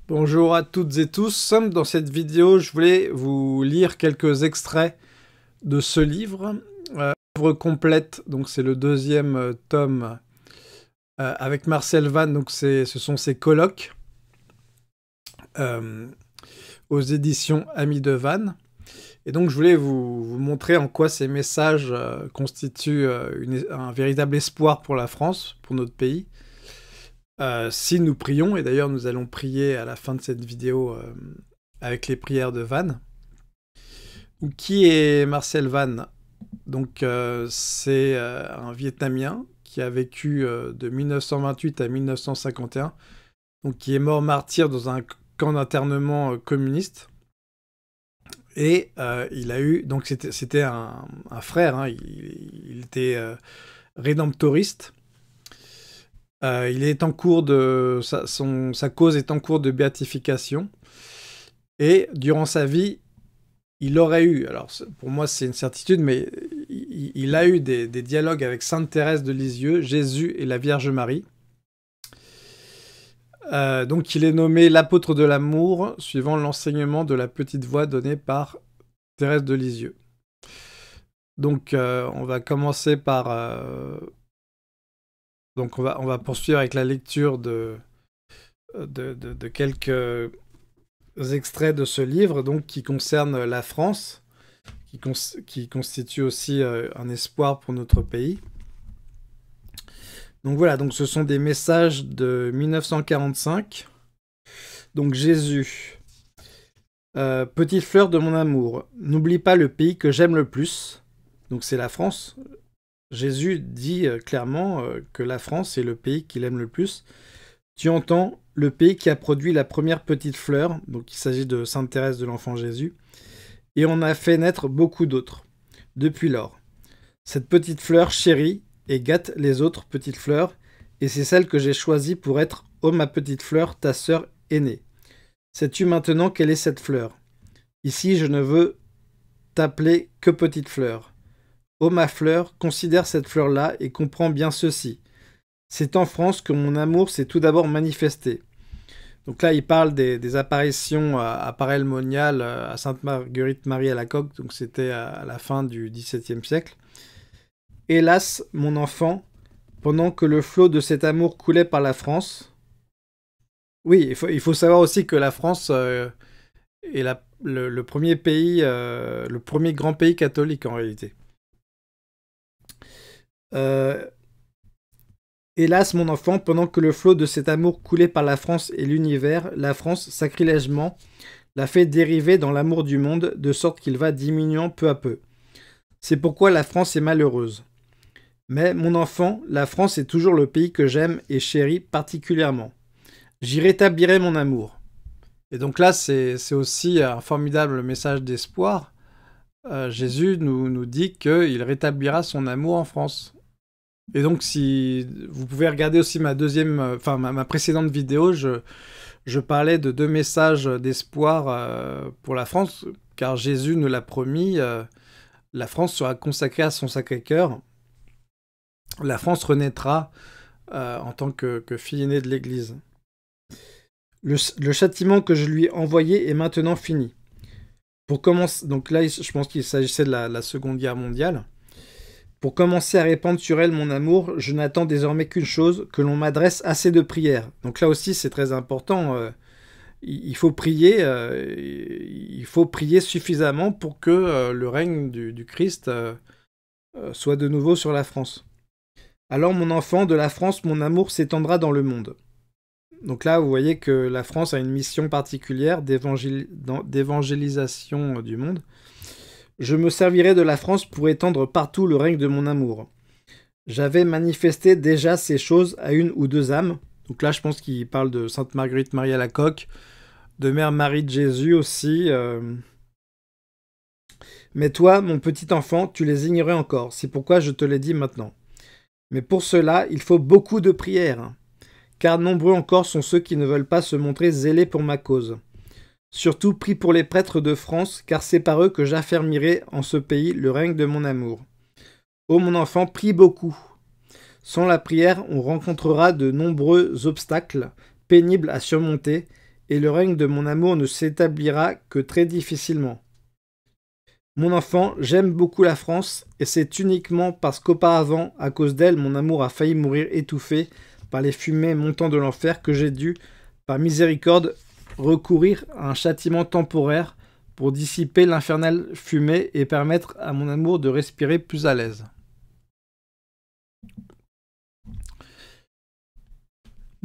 Bonjour à toutes et tous. Dans cette vidéo, je voulais vous lire quelques extraits de ce livre. Œuvre complète, donc c'est le deuxième tome avec Marcel Vann, donc ce sont ses colloques aux éditions Amis de Vann. Et donc je voulais vous montrer en quoi ces messages constituent un véritable espoir pour la France, pour notre pays. Si nous prions, et d'ailleurs nous allons prier à la fin de cette vidéo avec les prières de Vann. Qui est Marcel Vann? Donc c'est un Vietnamien qui a vécu de 1928 à 1951, donc qui est mort martyr dans un camp d'internement communiste. Et il a eu, donc c'était un frère, hein, il était rédemptoriste. Il est en cours de sa cause est en cours de béatification, et durant sa vie, il aurait eu, alors pour moi c'est une certitude, mais il a eu des dialogues avec Sainte Thérèse de Lisieux, Jésus et la Vierge Marie. Donc il est nommé l'apôtre de l'amour, suivant l'enseignement de la petite voix donnée par Thérèse de Lisieux. Donc on va commencer par... donc on va poursuivre avec la lecture de quelques extraits de ce livre, donc qui concerne la France, qui constitue aussi un espoir pour notre pays. Donc voilà, donc ce sont des messages de 1945. Donc Jésus. Petite fleur de mon amour, n'oublie pas le pays que j'aime le plus. Donc c'est la France. Jésus dit clairement que la France est le pays qu'il aime le plus. Tu entends, le pays qui a produit la première petite fleur, donc il s'agit de Sainte Thérèse de l'Enfant Jésus, et on a fait naître beaucoup d'autres, depuis lors. Cette petite fleur chérit et gâte les autres petites fleurs, et c'est celle que j'ai choisie pour être, ô ma petite fleur, ta sœur aînée. Sais-tu maintenant quelle est cette fleur? Ici, je ne veux t'appeler que petite fleur. Ô ma fleur, considère cette fleur-là et comprends bien ceci. C'est en France que mon amour s'est tout d'abord manifesté. Donc là, il parle des apparitions à Paray-le-Monial, à Sainte-Marguerite-Marie à la Coque, donc c'était à la fin du XVIIe siècle. Hélas, mon enfant, pendant que le flot de cet amour coulait par la France... Oui, il faut savoir aussi que la France est le premier pays, le premier grand pays catholique en réalité. Hélas, mon enfant, pendant que le flot de cet amour coulait par la France et l'univers, la France, sacrilègement, l'a fait dériver dans l'amour du monde, de sorte qu'il va diminuant peu à peu. C'est pourquoi la France est malheureuse. Mais, mon enfant, la France est toujours le pays que j'aime et chéris particulièrement. J'y rétablirai mon amour. Et donc là, c'est aussi un formidable message d'espoir. Jésus nous dit qu'il rétablira son amour en France. Et donc, si vous pouvez regarder aussi ma précédente vidéo, je parlais de deux messages d'espoir pour la France, car Jésus nous l'a promis, la France sera consacrée à son Sacré-Cœur. La France renaîtra en tant que fille aînée de l'Église. Le châtiment que je lui ai envoyé est maintenant fini. Pour commencer, donc là, je pense qu'il s'agissait de la Seconde Guerre mondiale. Pour commencer à répandre sur elle mon amour, je n'attends désormais qu'une chose, que l'on m'adresse assez de prières. Donc là aussi, c'est très important. Il faut prier suffisamment pour que le règne du Christ soit de nouveau sur la France. Alors, mon enfant, de la France, mon amour s'étendra dans le monde. Donc là, vous voyez que la France a une mission particulière d'évangélisation du monde. Je me servirai de la France pour étendre partout le règne de mon amour. J'avais manifesté déjà ces choses à une ou deux âmes. Donc là, je pense qu'il parle de Sainte Marguerite-Marie à la Coque, de Mère Marie de Jésus aussi. Mais toi, mon petit enfant, tu les ignorais encore. C'est pourquoi je te les dis maintenant. Mais pour cela, il faut beaucoup de prières. Car nombreux encore sont ceux qui ne veulent pas se montrer zélés pour ma cause. Surtout prie pour les prêtres de France, car c'est par eux que j'affermirai en ce pays le règne de mon amour. Ô mon enfant, prie beaucoup. Sans la prière, on rencontrera de nombreux obstacles pénibles à surmonter, et le règne de mon amour ne s'établira que très difficilement. Mon enfant, j'aime beaucoup la France, et c'est uniquement parce qu'auparavant, à cause d'elle, mon amour a failli mourir étouffé par les fumées montant de l'enfer que j'ai dû, par miséricorde, recourir à un châtiment temporaire pour dissiper l'infernale fumée et permettre à mon amour de respirer plus à l'aise.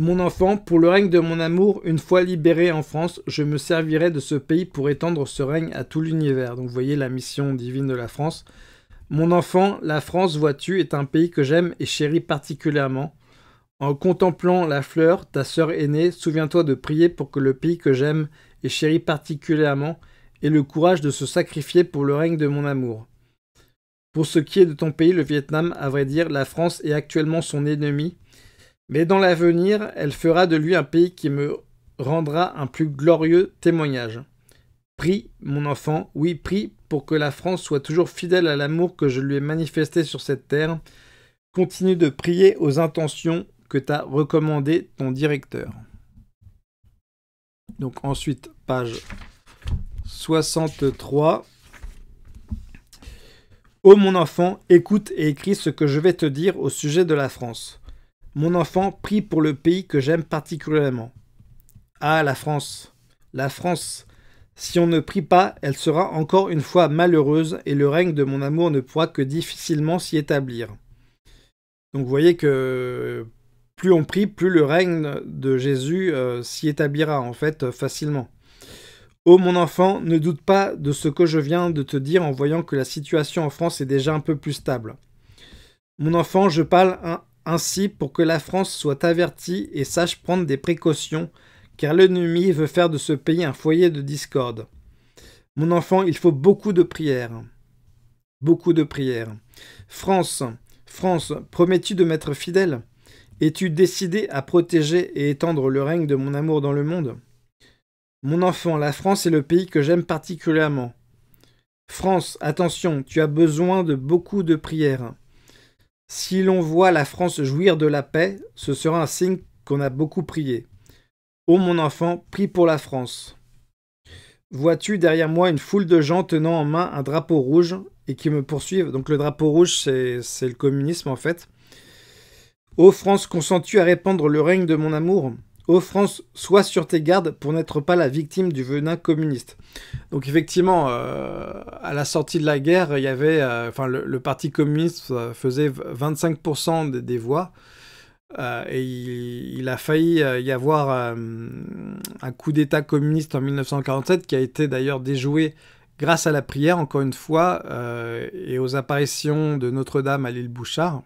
Mon enfant, pour le règne de mon amour, une fois libéré en France, je me servirai de ce pays pour étendre ce règne à tout l'univers. Donc vous voyez la mission divine de la France. Mon enfant, la France, vois-tu, est un pays que j'aime et chéris particulièrement. En contemplant la fleur, ta sœur aînée, souviens-toi de prier pour que le pays que j'aime et chéris particulièrement ait le courage de se sacrifier pour le règne de mon amour. Pour ce qui est de ton pays, le Vietnam, à vrai dire, la France est actuellement son ennemi, mais dans l'avenir, elle fera de lui un pays qui me rendra un plus glorieux témoignage. Prie, mon enfant, oui, prie pour que la France soit toujours fidèle à l'amour que je lui ai manifesté sur cette terre. Continue de prier aux intentions que t'a recommandé ton directeur. Donc ensuite, page 63. Ô mon enfant, écoute et écris ce que je vais te dire au sujet de la France. Mon enfant, prie pour le pays que j'aime particulièrement. Ah, la France, la France. Si on ne prie pas, elle sera encore une fois malheureuse et le règne de mon amour ne pourra que difficilement s'y établir. Donc vous voyez que plus on prie, plus le règne de Jésus s'y établira en fait facilement. Ô mon enfant, ne doute pas de ce que je viens de te dire en voyant que la situation en France est déjà un peu plus stable. Mon enfant, je parle ainsi pour que la France soit avertie et sache prendre des précautions, car l'ennemi veut faire de ce pays un foyer de discorde. Mon enfant, il faut beaucoup de prières. Beaucoup de prières. France, France, promets-tu de m'être fidèle? Es-tu décidé à protéger et étendre le règne de mon amour dans le monde? Mon enfant, la France est le pays que j'aime particulièrement. France, attention, tu as besoin de beaucoup de prières. Si l'on voit la France jouir de la paix, ce sera un signe qu'on a beaucoup prié. Ô mon enfant, prie pour la France. Vois-tu derrière moi une foule de gens tenant en main un drapeau rouge et qui me poursuivent? Donc le drapeau rouge, c'est le communisme en fait. Ô France, consens-tu à répandre le règne de mon amour? Ô France, sois sur tes gardes pour n'être pas la victime du venin communiste. Donc effectivement, à la sortie de la guerre, il y avait, le parti communiste faisait 25% des voix. Et il a failli y avoir un coup d'État communiste en 1947 qui a été d'ailleurs déjoué grâce à la prière, encore une fois, et aux apparitions de Notre-Dame à l'île Bouchard.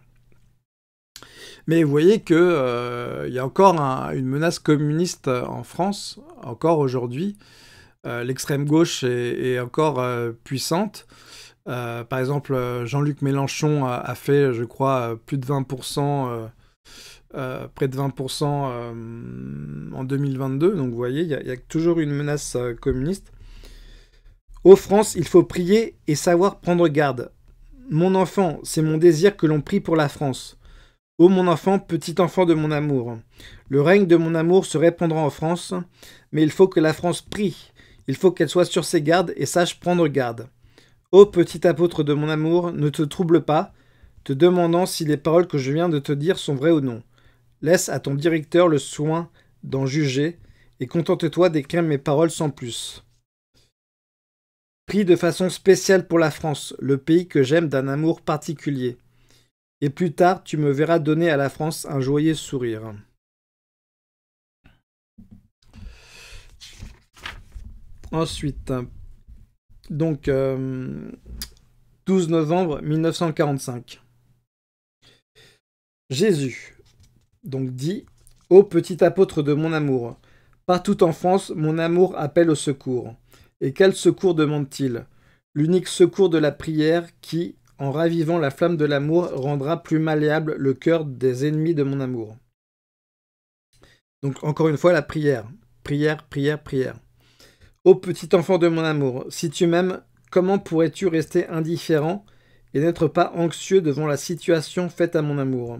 Mais vous voyez qu'il y a encore une menace communiste en France, encore aujourd'hui. L'extrême gauche est encore puissante. Par exemple, Jean-Luc Mélenchon a fait, je crois, plus de 20%, près de 20% en 2022. Donc vous voyez, il y a toujours une menace communiste. Ô France, il faut prier et savoir prendre garde. Mon enfant, c'est mon désir que l'on prie pour la France. Ô mon enfant, petit enfant de mon amour, le règne de mon amour se répandra en France, mais il faut que la France prie. Il faut qu'elle soit sur ses gardes et sache prendre garde. Ô petit apôtre de mon amour, ne te trouble pas, te demandant si les paroles que je viens de te dire sont vraies ou non. Laisse à ton directeur le soin d'en juger et contente-toi d'écrire mes paroles sans plus. Prie de façon spéciale pour la France, le pays que j'aime d'un amour particulier. Et plus tard, tu me verras donner à la France un joyeux sourire. Ensuite, donc 12 novembre 1945. Jésus, donc dit, ô petit apôtre de mon amour, partout en France, mon amour appelle au secours. Et quel secours demande-t-il? L'unique secours de la prière qui, en ravivant la flamme de l'amour, rendra plus malléable le cœur des ennemis de mon amour. Donc encore une fois, la prière. Prière, prière, prière. Ô petit enfant de mon amour, si tu m'aimes, comment pourrais-tu rester indifférent et n'être pas anxieux devant la situation faite à mon amour?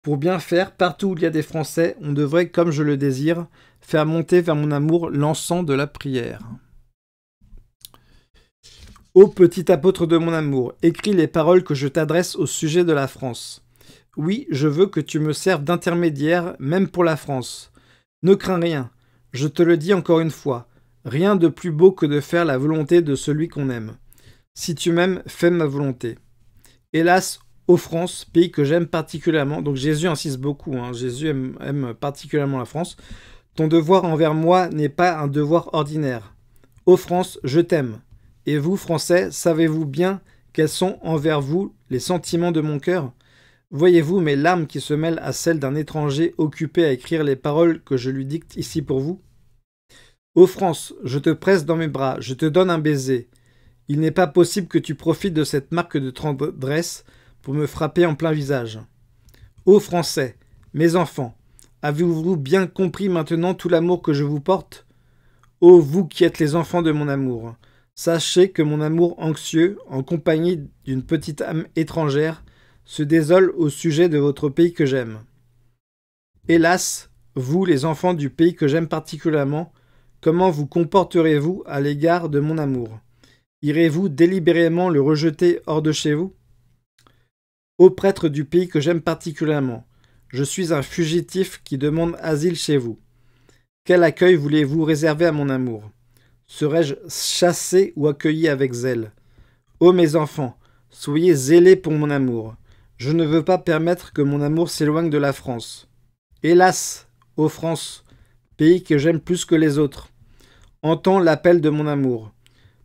Pour bien faire, partout où il y a des Français, on devrait, comme je le désire, faire monter vers mon amour l'encens de la prière. Ô petit apôtre de mon amour, écris les paroles que je t'adresse au sujet de la France. Oui, je veux que tu me serves d'intermédiaire, même pour la France. Ne crains rien, je te le dis encore une fois, rien de plus beau que de faire la volonté de celui qu'on aime. Si tu m'aimes, fais ma volonté. Hélas, ô France, pays que j'aime particulièrement, donc Jésus insiste beaucoup, Jésus aime particulièrement la France, ton devoir envers moi n'est pas un devoir ordinaire. Ô France, je t'aime. Et vous, Français, savez-vous bien quels sont envers vous les sentiments de mon cœur? Voyez-vous mes larmes qui se mêlent à celles d'un étranger occupé à écrire les paroles que je lui dicte ici pour vous? Ô France, je te presse dans mes bras, je te donne un baiser. Il n'est pas possible que tu profites de cette marque de tendresse pour me frapper en plein visage. Ô Français, mes enfants, avez-vous bien compris maintenant tout l'amour que je vous porte? Ô vous qui êtes les enfants de mon amour, sachez que mon amour anxieux, en compagnie d'une petite âme étrangère, se désole au sujet de votre pays que j'aime. Hélas, vous, les enfants du pays que j'aime particulièrement, comment vous comporterez-vous à l'égard de mon amour? Irez-vous délibérément le rejeter hors de chez vous? Ô prêtre du pays que j'aime particulièrement, je suis un fugitif qui demande asile chez vous. Quel accueil voulez-vous réserver à mon amour? Serais-je chassé ou accueilli avec zèle? Ô mes enfants, soyez zélés pour mon amour. Je ne veux pas permettre que mon amour s'éloigne de la France. Hélas, ô France, pays que j'aime plus que les autres, entends l'appel de mon amour.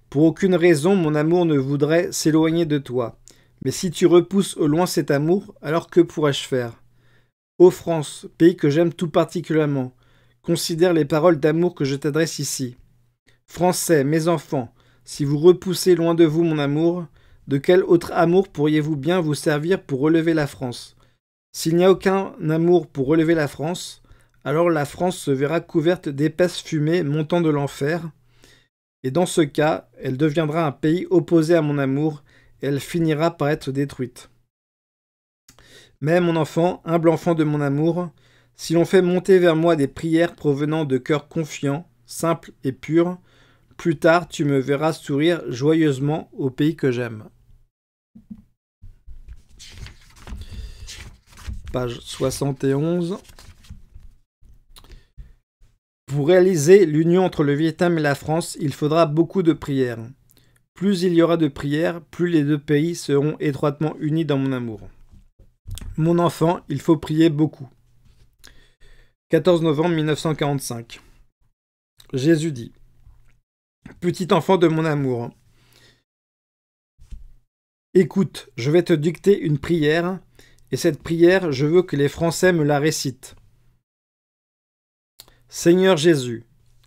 Pour aucune raison mon amour ne voudrait s'éloigner de toi. Mais si tu repousses au loin cet amour, alors que pourrais-je faire? Ô France, pays que j'aime tout particulièrement, considère les paroles d'amour que je t'adresse ici. Français, mes enfants, si vous repoussez loin de vous mon amour, de quel autre amour pourriez-vous bien vous servir pour relever la France? S'il n'y a aucun amour pour relever la France, alors la France se verra couverte d'épaisses fumées montant de l'enfer, et dans ce cas, elle deviendra un pays opposé à mon amour, et elle finira par être détruite. Mais mon enfant, humble enfant de mon amour, si l'on fait monter vers moi des prières provenant de cœurs confiants, simples et purs, plus tard tu me verras sourire joyeusement au pays que j'aime. Page 71. Pour réaliser l'union entre le Vietnam et la France, il faudra beaucoup de prières. Plus il y aura de prières, plus les deux pays seront étroitement unis dans mon amour. Mon enfant, il faut prier beaucoup. 14 novembre 1945. Jésus dit: Petit enfant de mon amour, écoute, je vais te dicter une prière, et cette prière, je veux que les Français me la récitent. Seigneur Jésus,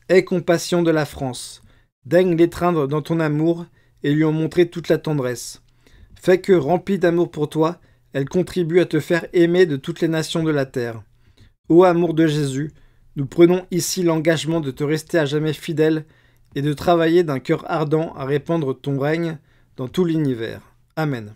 aie compassion de la France, daigne l'étreindre dans ton amour et lui en montrer toute la tendresse. Fais que, remplie d'amour pour toi, elle contribue à te faire aimer de toutes les nations de la terre. Ô amour de Jésus, nous prenons ici l'engagement de te rester à jamais fidèle et de travailler d'un cœur ardent à répandre ton règne dans tout l'univers. Amen.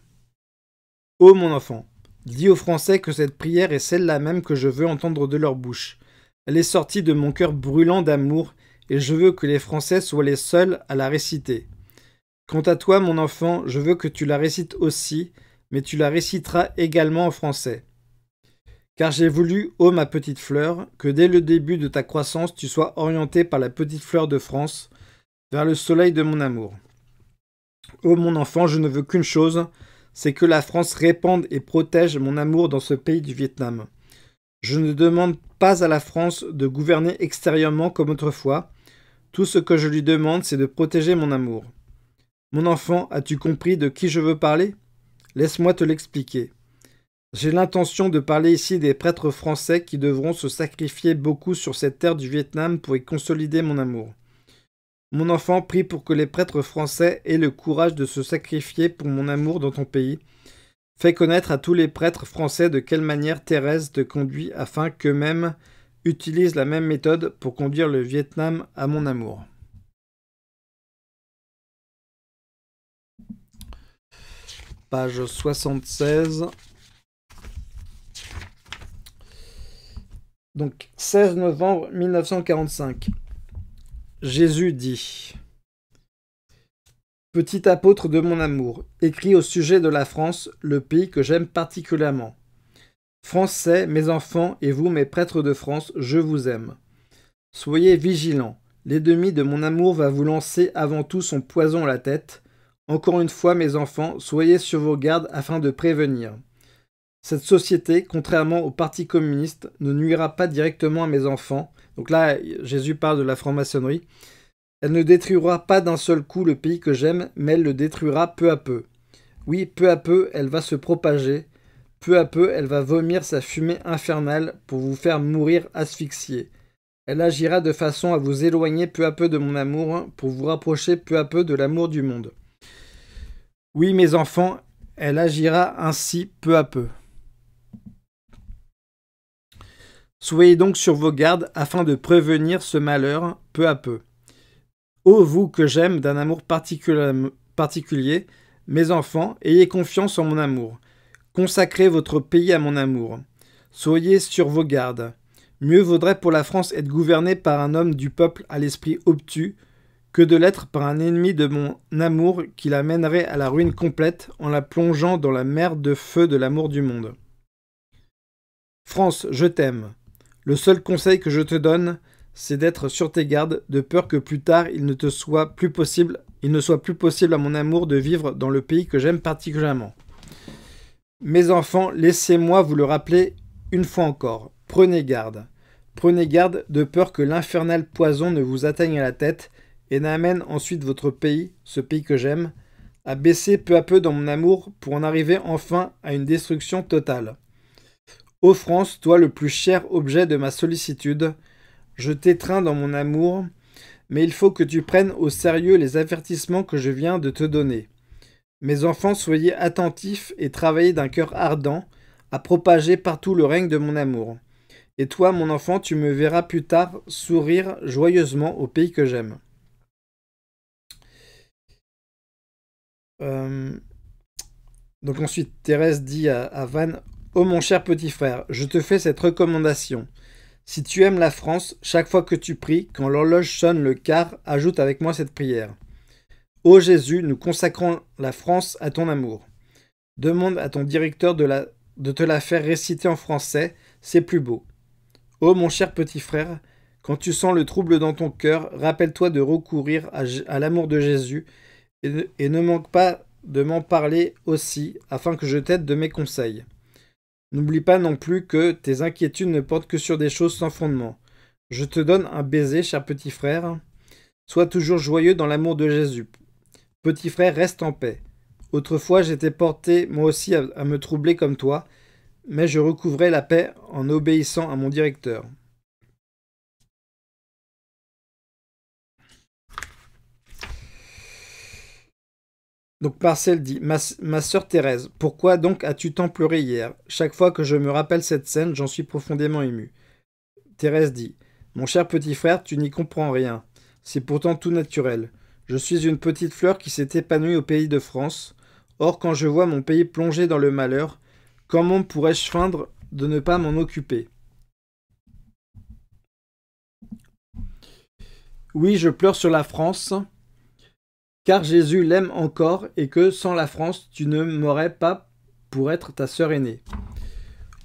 Ô mon enfant, dis aux Français que cette prière est celle-là même que je veux entendre de leur bouche. Elle est sortie de mon cœur brûlant d'amour, et je veux que les Français soient les seuls à la réciter. Quant à toi, mon enfant, je veux que tu la récites aussi, mais tu la réciteras également en français. Car j'ai voulu, ô ma petite fleur, que dès le début de ta croissance, tu sois orientée par la petite fleur de France, vers le soleil de mon amour. Ô mon enfant, je ne veux qu'une chose, c'est que la France répande et protège mon amour dans ce pays du Vietnam. Je ne demande pas à la France de gouverner extérieurement comme autrefois. Tout ce que je lui demande, c'est de protéger mon amour. Mon enfant, as-tu compris de qui je veux parler? Laisse-moi te l'expliquer. J'ai l'intention de parler ici des prêtres français qui devront se sacrifier beaucoup sur cette terre du Vietnam pour y consolider mon amour. Mon enfant, prie pour que les prêtres français aient le courage de se sacrifier pour mon amour dans ton pays. Fais connaître à tous les prêtres français de quelle manière Thérèse te conduit afin qu'eux-mêmes utilisent la même méthode pour conduire le Vietnam à mon amour. Page 76. Donc, 16 novembre 1945. Jésus dit: Petit apôtre de mon amour, écrit au sujet de la France, le pays que j'aime particulièrement. Français, mes enfants, et vous, mes prêtres de France, je vous aime. Soyez vigilants. L'ennemi de mon amour va vous lancer avant tout son poison à la tête. Encore une fois, mes enfants, soyez sur vos gardes afin de prévenir. Cette société, contrairement au Parti communiste, ne nuira pas directement à mes enfants. Donc là, Jésus parle de la franc-maçonnerie. Elle ne détruira pas d'un seul coup le pays que j'aime, mais elle le détruira peu à peu. Oui, peu à peu, elle va se propager. Peu à peu, elle va vomir sa fumée infernale pour vous faire mourir asphyxiés. Elle agira de façon à vous éloigner peu à peu de mon amour, pour vous rapprocher peu à peu de l'amour du monde. Oui, mes enfants, elle agira ainsi peu à peu. Soyez donc sur vos gardes afin de prévenir ce malheur peu à peu. Ô vous que j'aime d'un amour particulier, mes enfants, ayez confiance en mon amour. Consacrez votre pays à mon amour. Soyez sur vos gardes. Mieux vaudrait pour la France être gouvernée par un homme du peuple à l'esprit obtus que de l'être par un ennemi de mon amour qui la mènerait à la ruine complète en la plongeant dans la mer de feu de l'amour du monde. France, je t'aime. Le seul conseil que je te donne, c'est d'être sur tes gardes, de peur que plus tard il ne soit plus possible à mon amour de vivre dans le pays que j'aime particulièrement. Mes enfants, laissez-moi vous le rappeler une fois encore. Prenez garde. Prenez garde de peur que l'infernal poison ne vous atteigne à la tête et n'amène ensuite votre pays, ce pays que j'aime, à baisser peu à peu dans mon amour pour en arriver enfin à une destruction totale. Ô France, toi le plus cher objet de ma sollicitude, je t'étreins dans mon amour, mais il faut que tu prennes au sérieux les avertissements que je viens de te donner. Mes enfants, soyez attentifs et travaillez d'un cœur ardent à propager partout le règne de mon amour. Et toi, mon enfant, tu me verras plus tard sourire joyeusement au pays que j'aime. Donc ensuite, Thérèse dit à Van: Ô mon cher petit frère, je te fais cette recommandation. Si tu aimes la France, chaque fois que tu pries, quand l'horloge sonne le quart, ajoute avec moi cette prière. Ô Jésus, nous consacrons la France à ton amour. Demande à ton directeur de te la faire réciter en français, c'est plus beau. Ô mon cher petit frère, quand tu sens le trouble dans ton cœur, rappelle-toi de recourir à l'amour de Jésus et ne manque pas de m'en parler aussi, afin que je t'aide de mes conseils. N'oublie pas non plus que tes inquiétudes ne portent que sur des choses sans fondement. Je te donne un baiser, cher petit frère. Sois toujours joyeux dans l'amour de Jésus. Petit frère, reste en paix. Autrefois, j'étais porté, moi aussi, à me troubler comme toi, mais je recouvrais la paix en obéissant à mon directeur. Donc Marcel dit: Ma sœur Thérèse, pourquoi donc as-tu tant pleuré hier? Chaque fois que je me rappelle cette scène, j'en suis profondément ému. Thérèse dit: Mon cher petit frère, tu n'y comprends rien. C'est pourtant tout naturel. Je suis une petite fleur qui s'est épanouie au pays de France. Or, quand je vois mon pays plongé dans le malheur, comment pourrais-je feindre de ne pas m'en occuper? Oui, je pleure sur la France, car Jésus l'aime encore et que, sans la France, tu ne m'aurais pas pour être ta sœur aînée.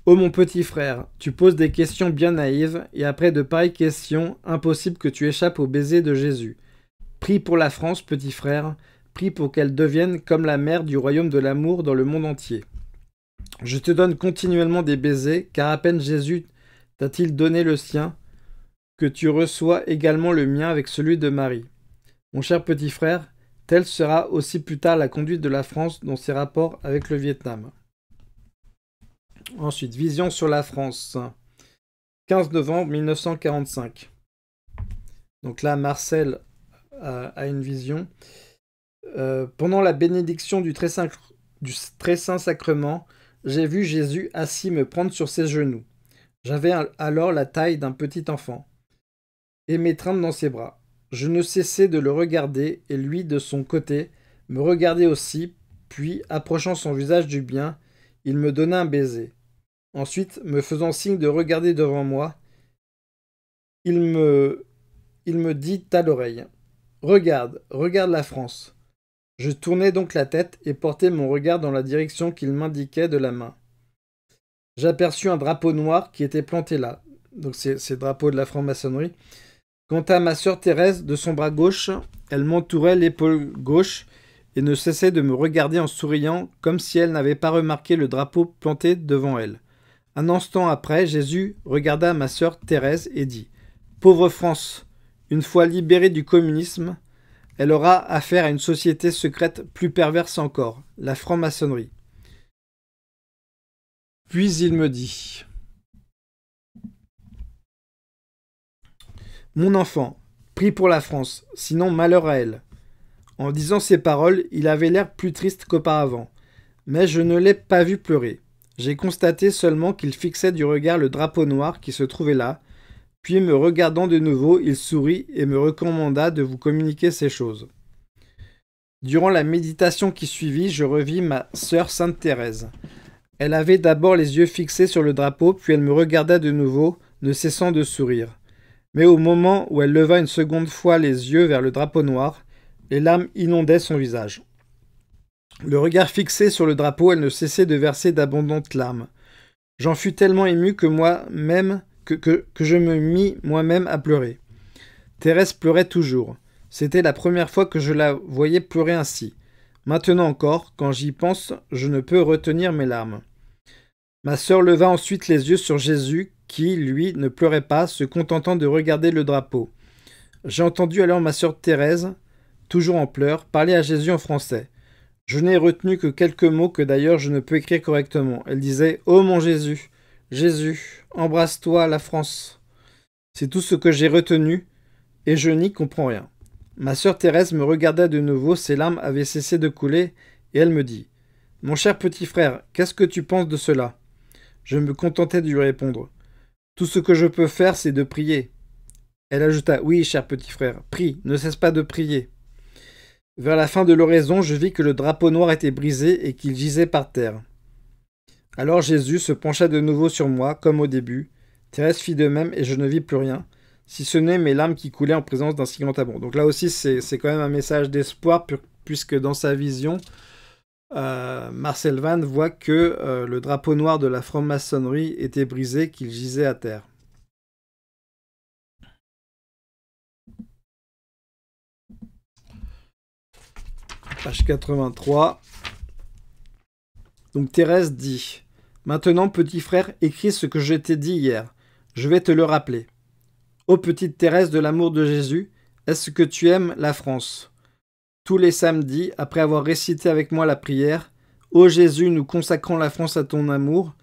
Ô mon petit frère, tu poses des questions bien naïves, et après de pareilles questions, impossible que tu échappes au baiser de Jésus. Prie pour la France, petit frère, prie pour qu'elle devienne comme la mère du royaume de l'amour dans le monde entier. Je te donne continuellement des baisers, car à peine Jésus t'a-t-il donné le sien, que tu reçois également le mien avec celui de Marie. Mon cher petit frère, telle sera aussi plus tard la conduite de la France dans ses rapports avec le Vietnam. Ensuite, vision sur la France. 15 novembre 1945. Donc là, Marcel a une vision. Pendant la bénédiction du très saint sacrement, j'ai vu Jésus assis me prendre sur ses genoux. J'avais alors la taille d'un petit enfant et m'étreindre dans ses bras. Je ne cessais de le regarder et lui, de son côté, me regardait aussi, puis, approchant son visage du bien, il me donna un baiser. Ensuite, me faisant signe de regarder devant moi, Il me dit à l'oreille: Regarde, regarde la France. Je tournai donc la tête et portai mon regard dans la direction qu'il m'indiquait de la main. J'aperçus un drapeau noir qui était planté là. Donc c'est le drapeau de la franc-maçonnerie. Quant à ma sœur Thérèse, de son bras gauche, elle m'entourait l'épaule gauche et ne cessait de me regarder en souriant, comme si elle n'avait pas remarqué le drapeau planté devant elle. Un instant après, Jésus regarda ma sœur Thérèse et dit: Pauvre France, une fois libérée du communisme, elle aura affaire à une société secrète plus perverse encore, la franc-maçonnerie. Puis il me dit: Mon enfant, prie pour la France, sinon malheur à elle. En disant ces paroles, il avait l'air plus triste qu'auparavant, mais je ne l'ai pas vu pleurer. J'ai constaté seulement qu'il fixait du regard le drapeau noir qui se trouvait là, puis me regardant de nouveau, il sourit et me recommanda de vous communiquer ces choses. Durant la méditation qui suivit, je revis ma sœur Sainte Thérèse. Elle avait d'abord les yeux fixés sur le drapeau, puis elle me regarda de nouveau, ne cessant de sourire. Mais au moment où elle leva une seconde fois les yeux vers le drapeau noir, les larmes inondaient son visage. Le regard fixé sur le drapeau, elle ne cessait de verser d'abondantes larmes. J'en fus tellement ému que moi-même que je me mis moi-même à pleurer. Thérèse pleurait toujours. C'était la première fois que je la voyais pleurer ainsi. Maintenant encore, quand j'y pense, je ne peux retenir mes larmes. Ma sœur leva ensuite les yeux sur Jésus, qui, lui, ne pleurait pas, se contentant de regarder le drapeau. J'ai entendu alors ma sœur Thérèse, toujours en pleurs, parler à Jésus en français. Je n'ai retenu que quelques mots que d'ailleurs je ne peux écrire correctement. Elle disait: Ô mon Jésus, Jésus, embrasse-toi la France. C'est tout ce que j'ai retenu, et je n'y comprends rien. Ma sœur Thérèse me regarda de nouveau, ses larmes avaient cessé de couler, et elle me dit: Mon cher petit frère, qu'est-ce que tu penses de cela? Je me contentai de lui répondre: Tout ce que je peux faire, c'est de prier. Elle ajouta: Oui, cher petit frère, prie, ne cesse pas de prier. Vers la fin de l'oraison, je vis que le drapeau noir était brisé et qu'il gisait par terre. Alors Jésus se pencha de nouveau sur moi, comme au début. Thérèse fit de même et je ne vis plus rien, si ce n'est mes larmes qui coulaient en présence d'un si grand amour. Donc là aussi, c'est quand même un message d'espoir, puisque dans sa vision, Marcel Van voit que le drapeau noir de la franc-maçonnerie était brisé, qu'il gisait à terre. Page 83. Donc Thérèse dit: Maintenant, petit frère, écris ce que je t'ai dit hier. Je vais te le rappeler. Ô petite Thérèse de l'amour de Jésus, est-ce que tu aimes la France? Tous les samedis, après avoir récité avec moi la prière, Ô Jésus, nous consacrons la France à ton amour,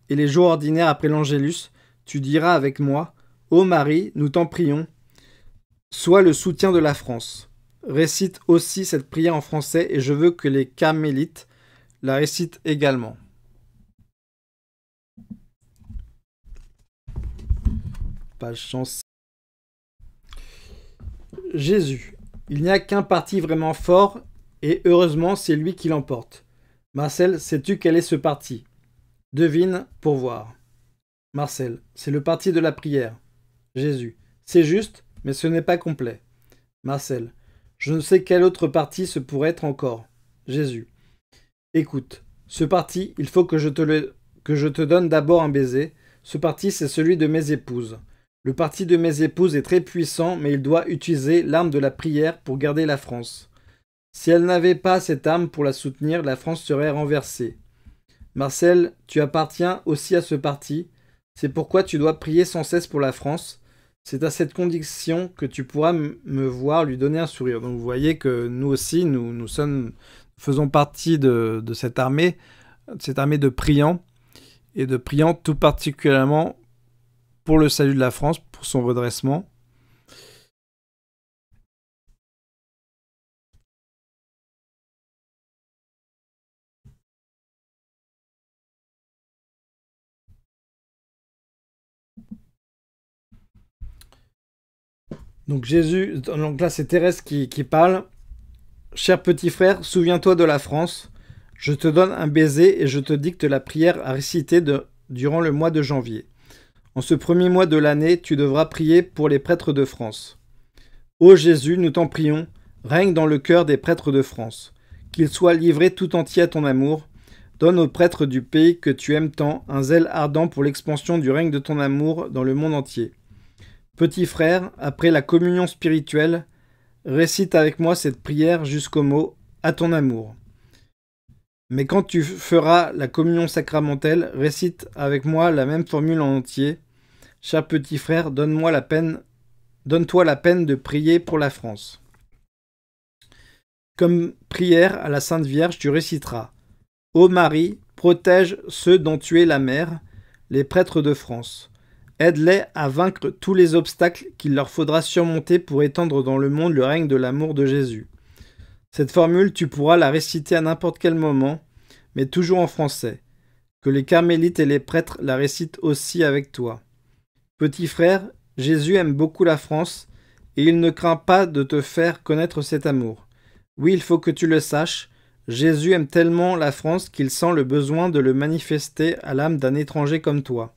et les jours ordinaires après l'Angélus, tu diras avec moi: Ô Marie, nous t'en prions, sois le soutien de la France. Récite aussi cette prière en français et je veux que les carmélites la récitent également. Page 106. Jésus. Il n'y a qu'un parti vraiment fort et heureusement c'est lui qui l'emporte. Marcel, sais-tu quel est ce parti? Devine pour voir. Marcel, c'est le parti de la prière. Jésus. C'est juste, mais ce n'est pas complet. Marcel. Je ne sais quel autre parti ce pourrait être encore. Jésus. Écoute, ce parti, il faut que je te donne d'abord un baiser. Ce parti, c'est celui de mes épouses. Le parti de mes épouses est très puissant, mais il doit utiliser l'arme de la prière pour garder la France. Si elle n'avait pas cette arme pour la soutenir, la France serait renversée. Marcel, tu appartiens aussi à ce parti. C'est pourquoi tu dois prier sans cesse pour la France. C'est à cette condition que tu pourras me voir lui donner un sourire. Donc vous voyez que nous aussi, nous faisons partie de cette armée de priants, et de priants tout particulièrement pour le salut de la France, pour son redressement. Donc Jésus, donc là c'est Thérèse qui parle. Cher petit frère, souviens-toi de la France. Je te donne un baiser et je te dicte la prière à réciter durant le mois de janvier. En ce premier mois de l'année, tu devras prier pour les prêtres de France. Ô Jésus, nous t'en prions, règne dans le cœur des prêtres de France. Qu'ils soient livrés tout entiers à ton amour. Donne aux prêtres du pays que tu aimes tant un zèle ardent pour l'expansion du règne de ton amour dans le monde entier. Petit frère, après la communion spirituelle, récite avec moi cette prière jusqu'au mot « à ton amour ». Mais quand tu feras la communion sacramentelle, récite avec moi la même formule en entier. Cher petit frère, donne-toi la peine de prier pour la France. Comme prière à la Sainte Vierge, tu réciteras « Ô Marie, protège ceux dont tu es la mère, les prêtres de France. Aide-les à vaincre tous les obstacles qu'il leur faudra surmonter pour étendre dans le monde le règne de l'amour de Jésus. » Cette formule, tu pourras la réciter à n'importe quel moment, mais toujours en français. Que les carmélites et les prêtres la récitent aussi avec toi. Petit frère, Jésus aime beaucoup la France, et il ne craint pas de te faire connaître cet amour. Oui, il faut que tu le saches, Jésus aime tellement la France qu'il sent le besoin de le manifester à l'âme d'un étranger comme toi.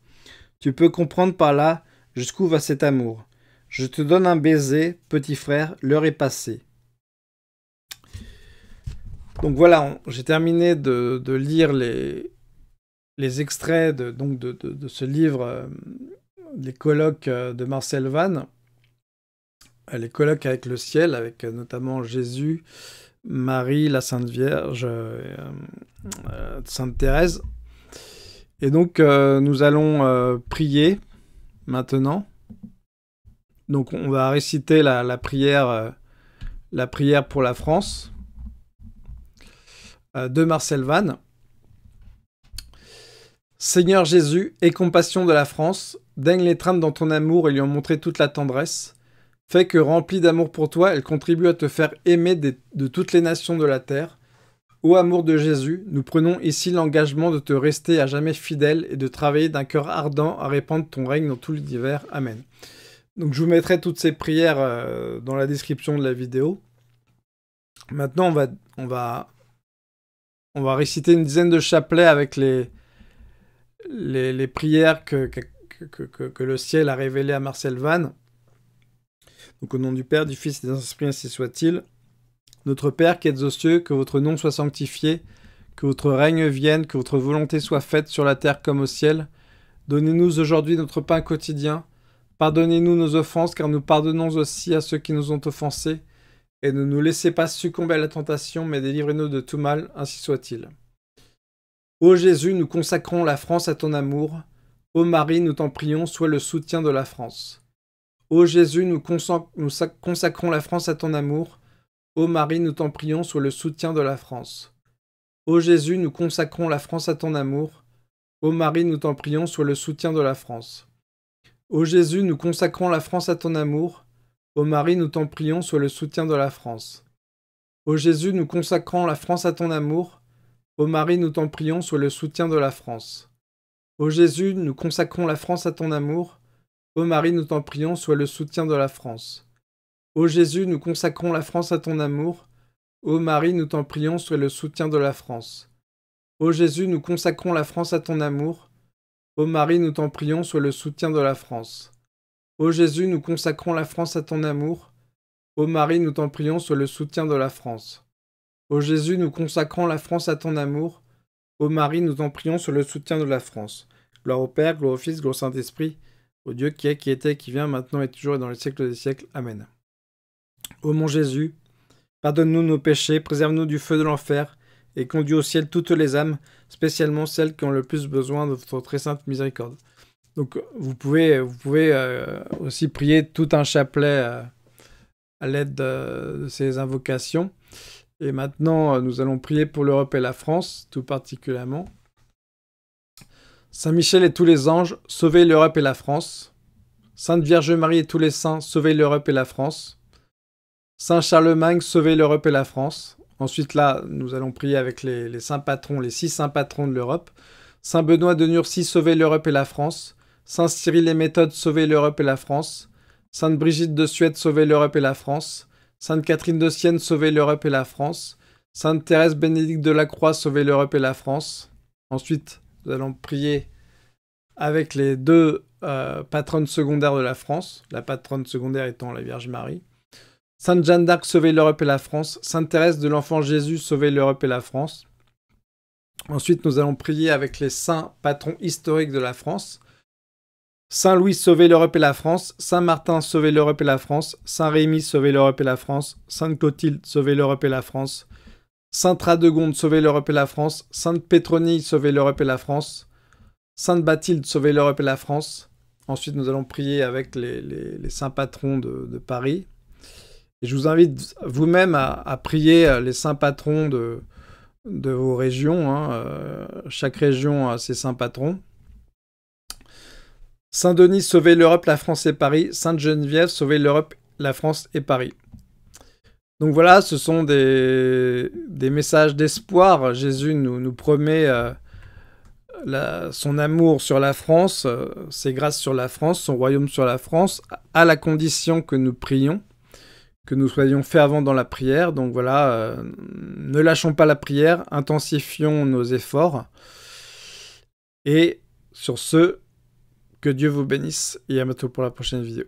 Tu peux comprendre par là jusqu'où va cet amour. Je te donne un baiser, petit frère, l'heure est passée. Donc voilà, j'ai terminé de lire les extraits de ce livre, les colloques de Marcel Vannes, les colloques avec le ciel, avec notamment Jésus, Marie, la Sainte Vierge, Sainte Thérèse. Et donc nous allons prier maintenant. Donc on va réciter la prière pour la France. De Marcel Vannes. Seigneur Jésus, aie compassion de la France, daigne l'étreindre dans ton amour et lui en montrer toute la tendresse. Fais que, remplie d'amour pour toi, elle contribue à te faire aimer de toutes les nations de la terre. Ô amour de Jésus, nous prenons ici l'engagement de te rester à jamais fidèle et de travailler d'un cœur ardent à répandre ton règne dans tout l'univers. Amen. Donc je vous mettrai toutes ces prières dans la description de la vidéo. Maintenant, on va réciter une dizaine de chapelets avec les prières que le ciel a révélées à Marcel Vannes. Donc au nom du Père, du Fils et des Saints-Esprits, ainsi soit-il. Notre Père qui êtes aux cieux, que votre nom soit sanctifié, que votre règne vienne, que votre volonté soit faite sur la terre comme au ciel. Donnez-nous aujourd'hui notre pain quotidien. Pardonnez-nous nos offenses, car nous pardonnons aussi à ceux qui nous ont offensés. Et ne nous laissez pas succomber à la tentation, mais délivrez-nous de tout mal, ainsi soit-il. Ô Jésus, nous consacrons la France à ton amour. Ô Marie, nous t'en prions, sois le soutien de la France. Ô Jésus, nous consacrons la France à ton amour. Ô Marie, nous t'en prions, sois le soutien de la France. Ô Jésus, nous consacrons la France à ton amour. Ô Marie, nous t'en prions, sois le soutien de la France. Ô Jésus, nous consacrons la France à ton amour. Ô Marie, nous t'en prions, sois le soutien de la France. Ô Jésus, nous consacrons la France à ton amour. Ô Marie, nous t'en prions, sois le soutien de la France. Ô Jésus, nous consacrons la France à ton amour. Ô Marie, nous t'en prions, sois le soutien de la France. Ô Jésus, nous consacrons la France à ton amour. Ô Marie, nous t'en prions, sois le soutien de la France. Ô Jésus, nous consacrons la France à ton amour. Ô Marie, nous t'en prions, sois le soutien de la France. Ô Jésus, nous consacrons la France à ton amour. Ô Marie, nous t'en prions, sois le soutien de la France. Ô Jésus, nous consacrons la France à ton amour. Ô Marie, nous t'en prions, sois le soutien de la France. Gloire au Père, gloire au Fils, gloire au Saint-Esprit, au Dieu qui est, qui était, qui vient, maintenant et toujours et dans les siècles des siècles. Amen. Ô mon Jésus, pardonne-nous nos péchés, préserve-nous du feu de l'enfer, et conduis au ciel toutes les âmes, spécialement celles qui ont le plus besoin de votre très sainte miséricorde. Donc vous pouvez aussi prier tout un chapelet à l'aide de ces invocations. Et maintenant, nous allons prier pour l'Europe et la France, tout particulièrement. Saint Michel et tous les anges, sauvez l'Europe et la France. Sainte Vierge Marie et tous les saints, sauvez l'Europe et la France. Saint Charlemagne, sauvez l'Europe et la France. Ensuite, là, nous allons prier avec les saints patrons, les 6 saints patrons de l'Europe. Saint Benoît de Nursie, sauvez l'Europe et la France. Saint Cyril et Méthode, sauvez l'Europe et la France. Sainte Brigitte de Suède, sauvez l'Europe et la France. Sainte Catherine de Sienne, sauvez l'Europe et la France. Sainte Thérèse Bénédicte de la Croix, sauvez l'Europe et la France. Ensuite, nous allons prier avec les deux patronnes secondaires de la France, la patronne secondaire étant la Vierge Marie. Sainte Jeanne d'Arc, sauvez l'Europe et la France. Sainte Thérèse de l'Enfant Jésus, sauvez l'Europe et la France. Ensuite, nous allons prier avec les saints patrons historiques de la France. Saint Louis, sauvez l'Europe et la France. Saint Martin, sauvez l'Europe et la France. Saint Rémy, sauvez l'Europe et la France. Sainte Clotilde, sauvez l'Europe et la France. Sainte Radegonde, sauvez l'Europe et la France. Sainte Pétronille, sauvez l'Europe et la France. Sainte Bathilde, sauvez l'Europe et la France. Ensuite, nous allons prier avec les saints patrons de Paris. Et je vous invite vous-même à prier les saints patrons de vos régions. Chaque région a ses saints patrons. Saint-Denis, sauvez l'Europe, la France et Paris. Sainte-Geneviève, sauvez l'Europe, la France et Paris. Donc voilà, ce sont des messages d'espoir. Jésus nous promet son amour sur la France, ses grâces sur la France, son royaume sur la France, à la condition que nous prions, que nous soyons fervents dans la prière. Donc voilà, ne lâchons pas la prière, intensifions nos efforts. Et sur ce, que Dieu vous bénisse et à bientôt pour la prochaine vidéo.